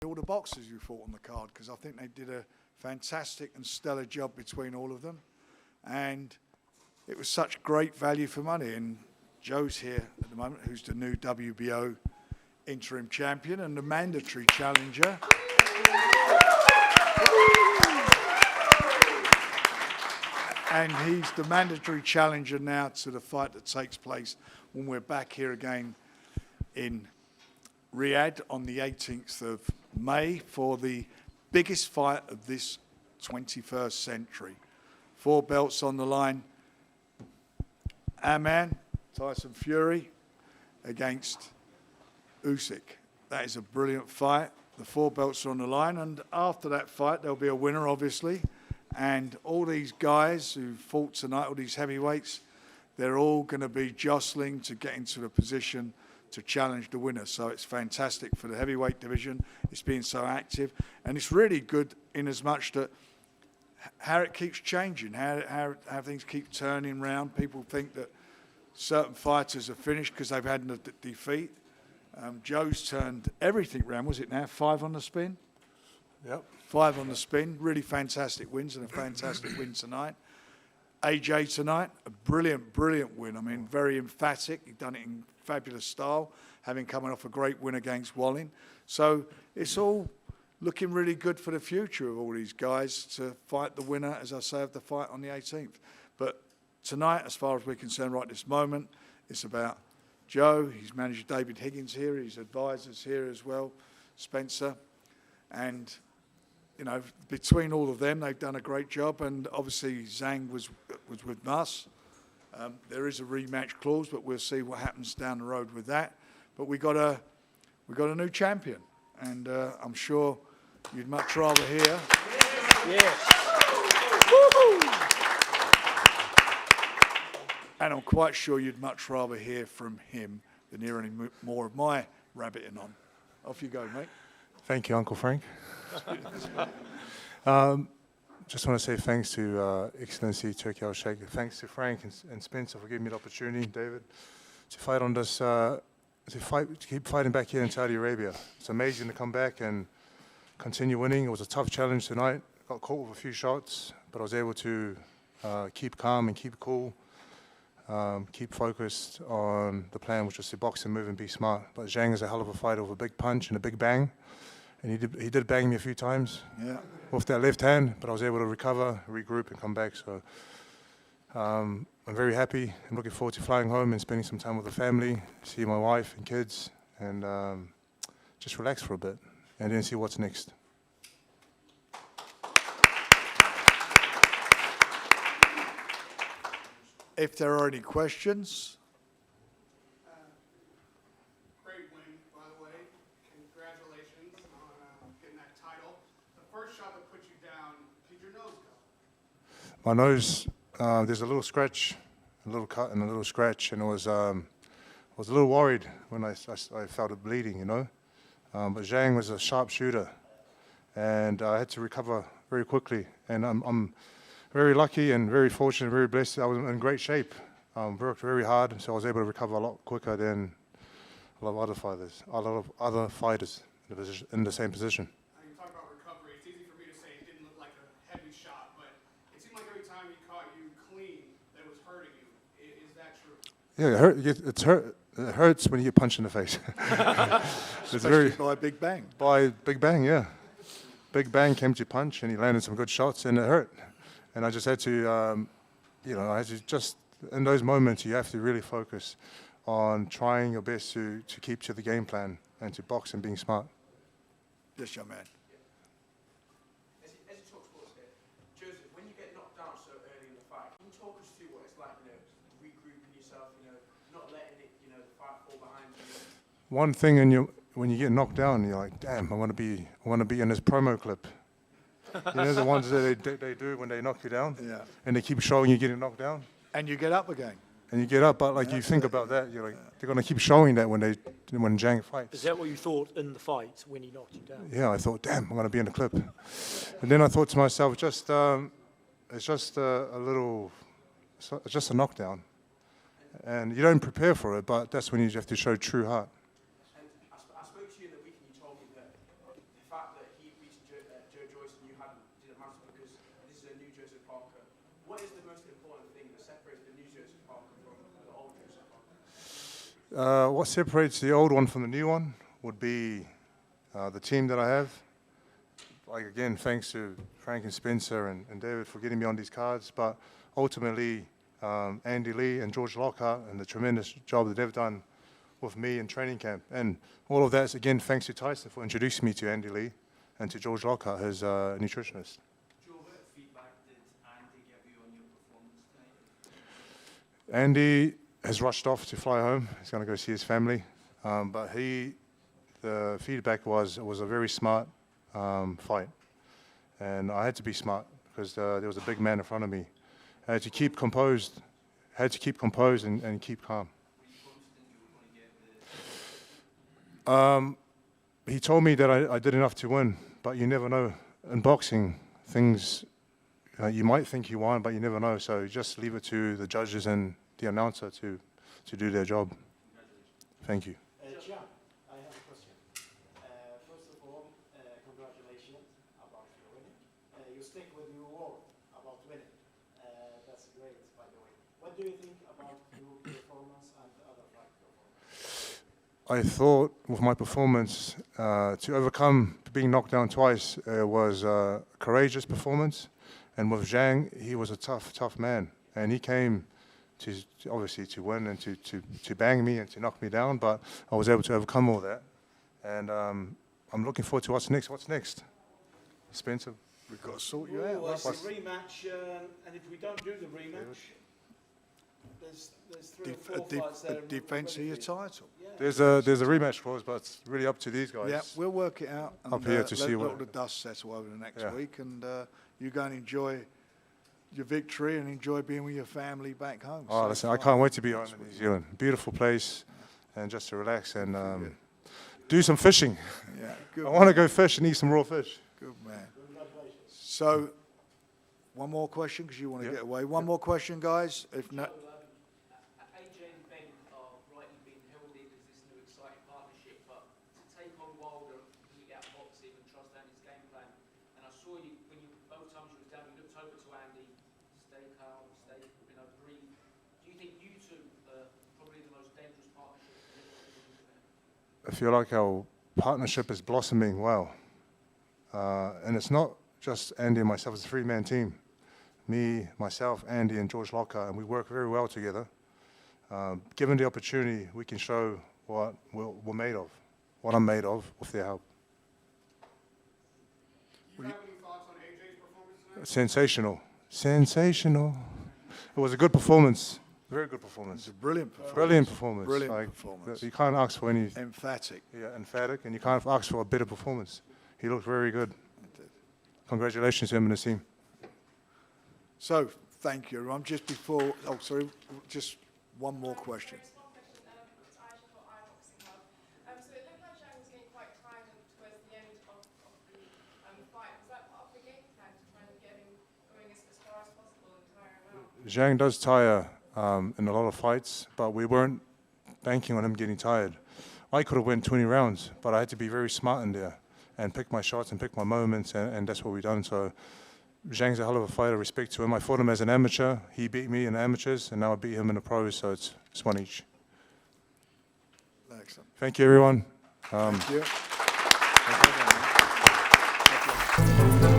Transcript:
all the boxers who fought on the card, because I think they did a fantastic and stellar job between all of them. And it was such great value for money. And Joe's here at the moment, who's the new WBO interim champion and the mandatory challenger. And he's the mandatory challenger now to the fight that takes place when we're back here again in Riyadh on the 18th of May for the biggest fight of this 21st century. 4 belts on the line. Our man, Tyson Fury, against Usyk. That is a brilliant fight. The 4 belts are on the line, and after that fight, there'll be a winner, obviously. And all these guys who fought tonight, all these heavyweights, they're all going to be jostling to get into the position to challenge the winner. So it's fantastic for the heavyweight division. It's been so active. And it's really good in as much that how it keeps changing, how things keep turning around. People think that certain fighters are finished because they've had a defeat. Joe's turned everything around. Was it now 5 on the spin? Yep. 5 on the spin. Really fantastic wins, and a fantastic win tonight. AJ tonight, a brilliant, brilliant win. I mean, very emphatic. He's done it in fabulous style, having coming off a great win against Walling. So it's all looking really good for the future of all these guys to fight the winner, as I say, of the fight on the 18th. But tonight, as far as we're concerned right this moment, it's about Joe. His manager David Higgins here, his advisors here as well, Spencer. And, you know, between all of them, they've done a great job. And obviously, Zhang was with us. There is a rematch clause, but we'll see what happens down the road with that. But we got a new champion, and I'm sure you'd much rather hear. Yes. And I'm quite sure you'd much rather hear from him than hear any more of my rabbiting on. Off you go, mate. Thank you, Uncle Frank. Just want to say thanks to Excellency Turkey Al-Sheikh. Thanks to Frank and Spencer for giving me the opportunity, David, to fight on this, to keep fighting back here in Saudi Arabia. It's amazing to come back and continue winning. It was a tough challenge tonight. Got caught with a few shots, but I was able to keep calm and keep cool, keep focused on the plan, which was to box and move and be smart. But Zhang is a hell of a fighter with a big punch and a big bang. And he did bang me a few times with that left hand, but I was able to recover, regroup, and come back. So I'm very happy. I'm looking forward to flying home and spending some time with the family, see my wife and kids, and just relax for a bit, and then see what's next. If there are any questions. Great win, by the way. Congratulations on getting that title. The first shot that put you down, did your nose go? My nose, there's a little scratch, a little cut and a little scratch, and I was a little worried when I felt it bleeding, you know. But Zhang was a sharp shooter, and I had to recover very quickly. And I'm very lucky and very fortunate, very blessed. I was in great shape. Worked very hard, so I was able to recover a lot quicker than a lot of other fighters in the same position. You talk about recovery. It's easy for me to say it didn't look like a heavy shot, but it seemed like every time he caught you clean, that was hurting you. Is that true? Yeah, it hurts when you get punched in the face. Especially by a big bang. By big bang, yeah. Big bang came to punch, and he landed some good shots, and it hurt. And I just had to, in those moments, you have to really focus on trying your best to keep to the game plan and to box and being smart. Yes, young man. As you talk sports here, Joseph, when you get knocked down so early in the fight, can you talk us through what it's like, regrouping yourself, not letting it, the fight fall behind you? One thing when you get knocked down, you're like, damn, I want to be in this promo clip. The ones that they do when they knock you down, and they keep showing you getting knocked down. And you get up again. And you get up, but you think about that, you're like, they're going to keep showing that when Zhang fights. Is that what you thought in the fight when he knocked you down? Yeah, I thought, damn, I'm going to be in the clip. And then I thought to myself, it's just a knockdown. And you don't prepare for it, but that's when you have to show true heart. And I spoke to you in the week and you told me that Parker. What is the most important thing that separates the new Joseph Parker from the old Joseph Parker? What separates the old one from the new one would be the team that I have. Like again, thanks to Frank and Spencer and David for getting me on these cards, but ultimately Andy Lee and George Lockhart and the tremendous job that they've done with me in training camp. And all of that is again thanks to Tyson for introducing me to Andy Lee and to George Lockhart, his nutritionist. Joe, what feedback did Andy give you on your performance tonight? Andy has rushed off to fly home. He's going to go see his family. But the feedback was, it was a very smart fight. And I had to be smart because there was a big man in front of me. I had to keep composed, and keep calm. Were you confident you were going to get the... He told me that I did enough to win, but you never know. In boxing, things, you might think you won, but you never know. So just leave it to the judges and the announcer to do their job. Thank you. John, I have a question. First of all, congratulations about your winning. You stick with your word about winning. That's great, by the way. What do you think about your performance and the other fight performance? I thought with my performance, to overcome being knocked down twice was a courageous performance. And with Zhang, he was a tough man. And he came to obviously to win and to bang me and to knock me down, but I was able to overcome all that. And I'm looking forward to what's next. What's next? Spencer? We've got to sort you out. It's a rematch, and if we don't do the rematch, there's 3 or 4 fights there. A defence of your title. There's a rematch clause, but it's really up to these guys. Yeah, we'll work it out. And, Up here to see let what- the dust settle over the next Yeah. week, and you go and enjoy your victory and enjoy being with your family back home. Oh, Safe listen, I flight. can't wait to be home in New Zealand. Beautiful place, and just to relax and do some fishing. Yeah, good. I want to go fish and eat some raw fish. Good man. So, one more question, because you want to Yeah. get away. One more question, guys. If not, AJ and Ben are rightly being heralded as this new exciting partnership, but to take on Wilder completely out boxing and trust Andy's game plan. And I saw you when you both times you was down, you looked over to Andy, stay calm, stay, breathe. Do you think you two are probably the most dangerous partnership in the I feel like our partnership is blossoming well. And it's not just Andy and myself, it's a 3-man team. Me, myself, Andy, and George Lockhart, and we work very well together. Given the opportunity, we can show what we're made of, what I'm made of, with their help. Do you have any thoughts on AJ's performance tonight? Sensational. Sensational. It was a good performance. Very good it's performance. a brilliant performance. Brilliant performance. Brilliant Like, performance. You can't ask for any Emphatic. emphatic, and you can't ask for a better performance. He looked very good. Congratulations to him and his team. So, thank you, everyone. Just before, just one more question. Just one question, it's Aisha for iBoxing Hub. So it looked like Zhang was getting quite tired towards the end of the fight. Was that part of the game plan to try and get him going as far as possible and tire him out? Zhang does tire in a lot of fights, but we weren't banking on him getting tired. I could have went 20 rounds, but I had to be very smart in there and pick my shots and pick my moments, and that's what we've done. So Zhang's a hell of a fighter, respect to him. I fought him as an amateur. He beat me in the amateurs, and now I beat him in the pros, so it's one each. Excellent. Thank you, everyone. Thank you.